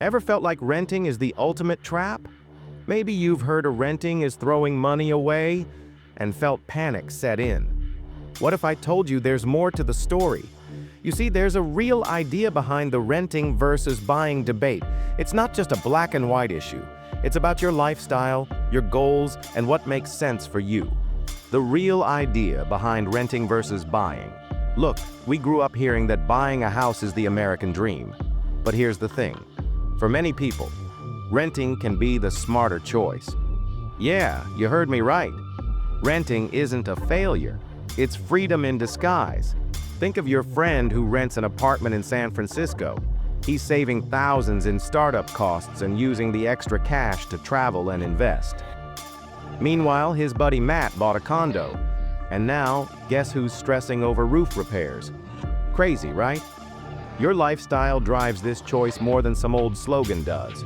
Ever felt like renting is the ultimate trap? Maybe you've heard of renting is throwing money away and felt panic set in. What if I told you there's more to the story? You see, there's a real idea behind the renting versus buying debate. It's not just a black and white issue. It's about your lifestyle, your goals, and what makes sense for you. The real idea behind renting versus buying. Look, we grew up hearing that buying a house is the American dream. But here's the thing. For many people, renting can be the smarter choice. Yeah, you heard me right. Renting isn't a failure. It's freedom in disguise. Think of your friend who rents an apartment in San Francisco. He's saving thousands in startup costs and using the extra cash to travel and invest. Meanwhile, his buddy Matt bought a condo. And now, guess who's stressing over roof repairs? Crazy, right? Your lifestyle drives this choice more than some old slogan does.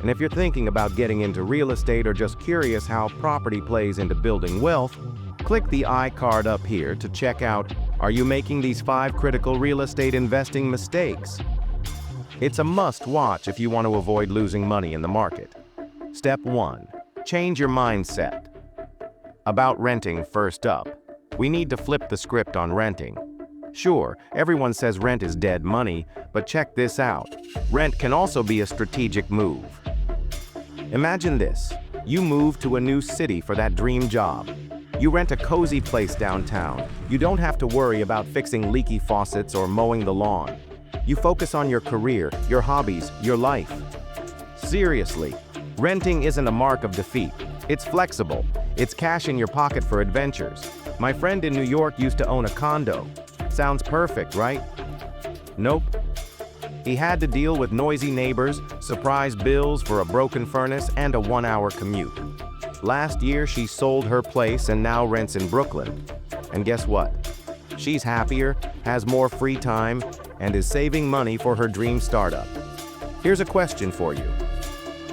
And if you're thinking about getting into real estate or just curious how property plays into building wealth, click the I card up here to check out, are you making these 5 critical real estate investing mistakes? It's a must-watch if you want to avoid losing money in the market. Step 1. Change your mindset. About renting first up. We need to flip the script on renting. Sure, everyone says rent is dead money, but check this out. Rent can also be a strategic move. Imagine this. You move to a new city for that dream job. You rent a cozy place downtown. You don't have to worry about fixing leaky faucets or mowing the lawn. You focus on your career, your hobbies, your life. Seriously, renting isn't a mark of defeat. It's flexible. It's cash in your pocket for adventures. My friend in New York used to own a condo. Sounds perfect, right? Nope. He had to deal with noisy neighbors, surprise bills for a broken furnace, and a 1-hour commute. Last year, she sold her place and now rents in Brooklyn. And guess what? She's happier, has more free time, and is saving money for her dream startup. Here's a question for you.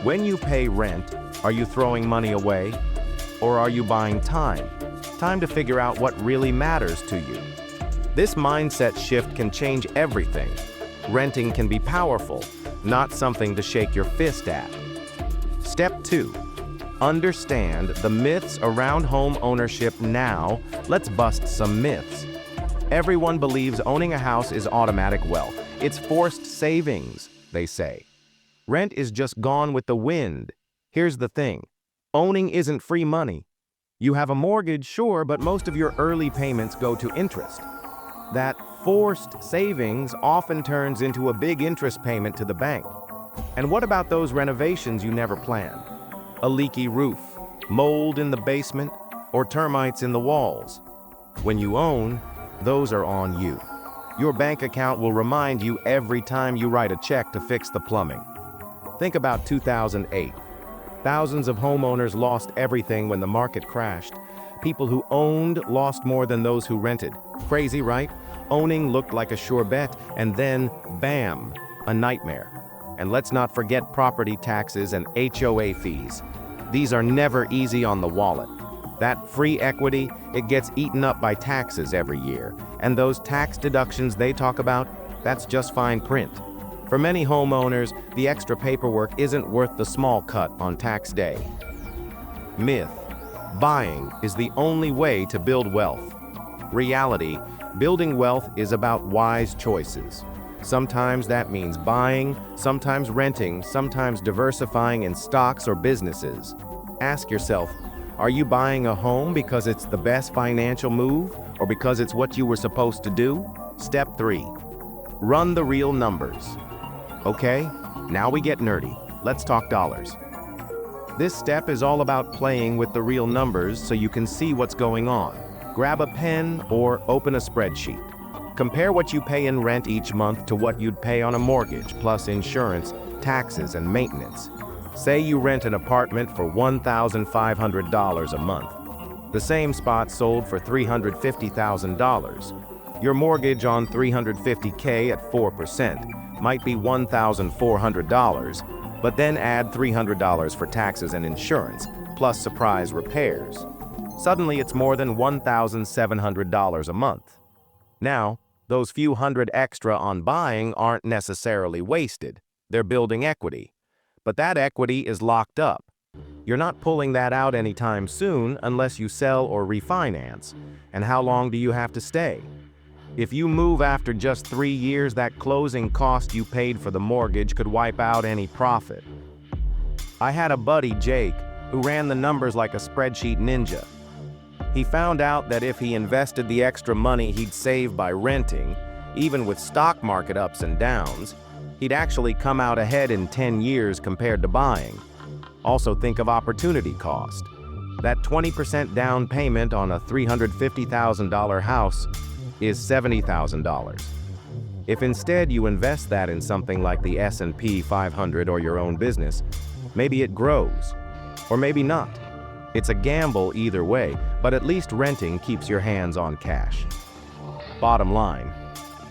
When you pay rent, are you throwing money away? Or are you buying time? Time to figure out what really matters to you. This mindset shift can change everything. Renting can be powerful, not something to shake your fist at. Step 2. Understand the myths around home ownership now. Let's bust some myths. Everyone believes owning a house is automatic wealth. It's forced savings, they say. Rent is just gone with the wind. Here's the thing. Owning isn't free money. You have a mortgage, sure, but most of your early payments go to interest. That forced savings often turns into a big interest payment to the bank. And what about those renovations you never planned? A leaky roof, mold in the basement, or termites in the walls? When you own, those are on you. Your bank account will remind you every time you write a check to fix the plumbing. Think about 2008. Thousands of homeowners lost everything when the market crashed. People who owned lost more than those who rented. Crazy, right? Owning looked like a sure bet, and then, bam, a nightmare. And let's not forget property taxes and HOA fees. These are never easy on the wallet. That free equity, it gets eaten up by taxes every year. And those tax deductions they talk about, that's just fine print. For many homeowners, the extra paperwork isn't worth the small cut on tax day. Myth: buying is the only way to build wealth. Reality: building wealth is about wise choices. Sometimes that means buying, sometimes renting, sometimes diversifying in stocks or businesses. Ask yourself, are you buying a home because it's the best financial move or because it's what you were supposed to do? Step 3. Run the real numbers. Okay, now we get nerdy. Let's talk dollars. This step is all about playing with the real numbers so you can see what's going on. Grab a pen or open a spreadsheet. Compare what you pay in rent each month to what you'd pay on a mortgage, plus insurance, taxes, and maintenance. Say you rent an apartment for $1,500 a month. The same spot sold for $350,000. Your mortgage on $350K at 4% might be $1,400, but then add $300 for taxes and insurance, plus surprise repairs. Suddenly it's more than $1,700 a month. Now, those few hundred extra on buying aren't necessarily wasted. They're building equity. But that equity is locked up. You're not pulling that out anytime soon unless you sell or refinance. And how long do you have to stay? If you move after just 3 years, that closing cost you paid for the mortgage could wipe out any profit. I had a buddy, Jake, who ran the numbers like a spreadsheet ninja. He found out that if he invested the extra money he'd save by renting, even with stock market ups and downs, he'd actually come out ahead in 10 years compared to buying. Also think of opportunity cost. That 20% down payment on a $350,000 house is $70,000. If instead you invest that in something like the S&P 500 or your own business, maybe it grows, or maybe not. It's a gamble either way, but at least renting keeps your hands on cash. Bottom line,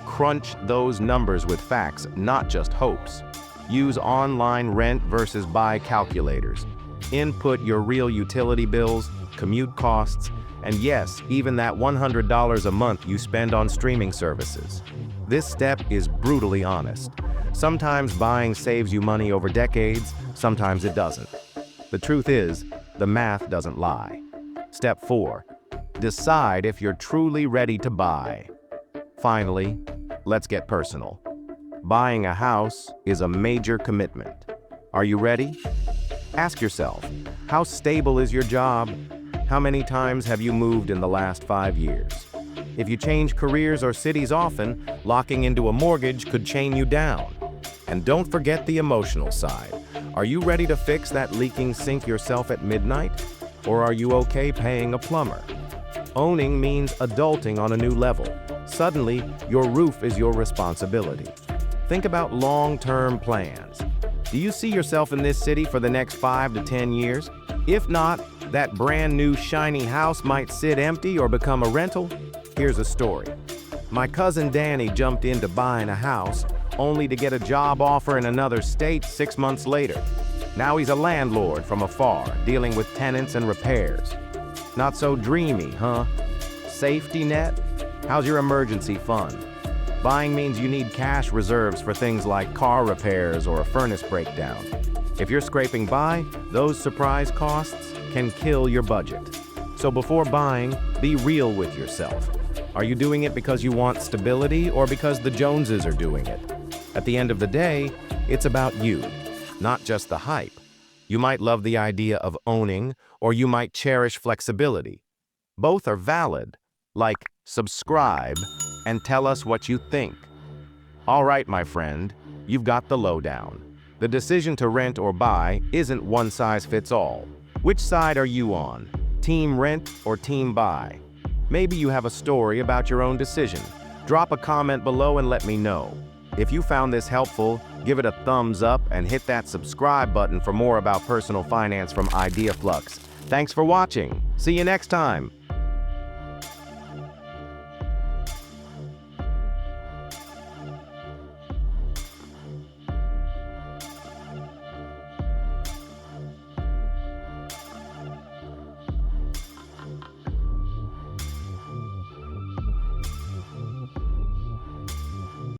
crunch those numbers with facts, not just hopes. Use online rent versus buy calculators. Input your real utility bills, commute costs, and yes, even that $100 a month you spend on streaming services. This step is brutally honest. Sometimes buying saves you money over decades, sometimes it doesn't. The truth is, the math doesn't lie. Step 4. Decide if you're truly ready to buy. Finally, let's get personal. Buying a house is a major commitment. Are you ready? Ask yourself, how stable is your job? How many times have you moved in the last 5 years? If you change careers or cities often, locking into a mortgage could chain you down. And don't forget the emotional side. Are you ready to fix that leaking sink yourself at midnight? Or are you okay paying a plumber? Owning means adulting on a new level. Suddenly, your roof is your responsibility. Think about long-term plans. Do you see yourself in this city for the next 5 to 10 years? If not, that brand new shiny house might sit empty or become a rental. Here's a story. My cousin Danny jumped into buying a house only to get a job offer in another state 6 months later. Now he's a landlord from afar, dealing with tenants and repairs. Not so dreamy, huh? Safety net? How's your emergency fund? Buying means you need cash reserves for things like car repairs or a furnace breakdown. If you're scraping by, those surprise costs can kill your budget. So before buying, be real with yourself. Are you doing it because you want stability or because the Joneses are doing it? At the end of the day, it's about you, not just the hype. You might love the idea of owning, or you might cherish flexibility. Both are valid. Like, subscribe, and tell us what you think. All right, my friend, you've got the lowdown. The decision to rent or buy isn't one size fits all. Which side are you on? Team rent or team buy? Maybe you have a story about your own decision. Drop a comment below and let me know. If you found this helpful, give it a thumbs up and hit that subscribe button for more about personal finance from IdeaFlux. Thanks for watching. See you next time.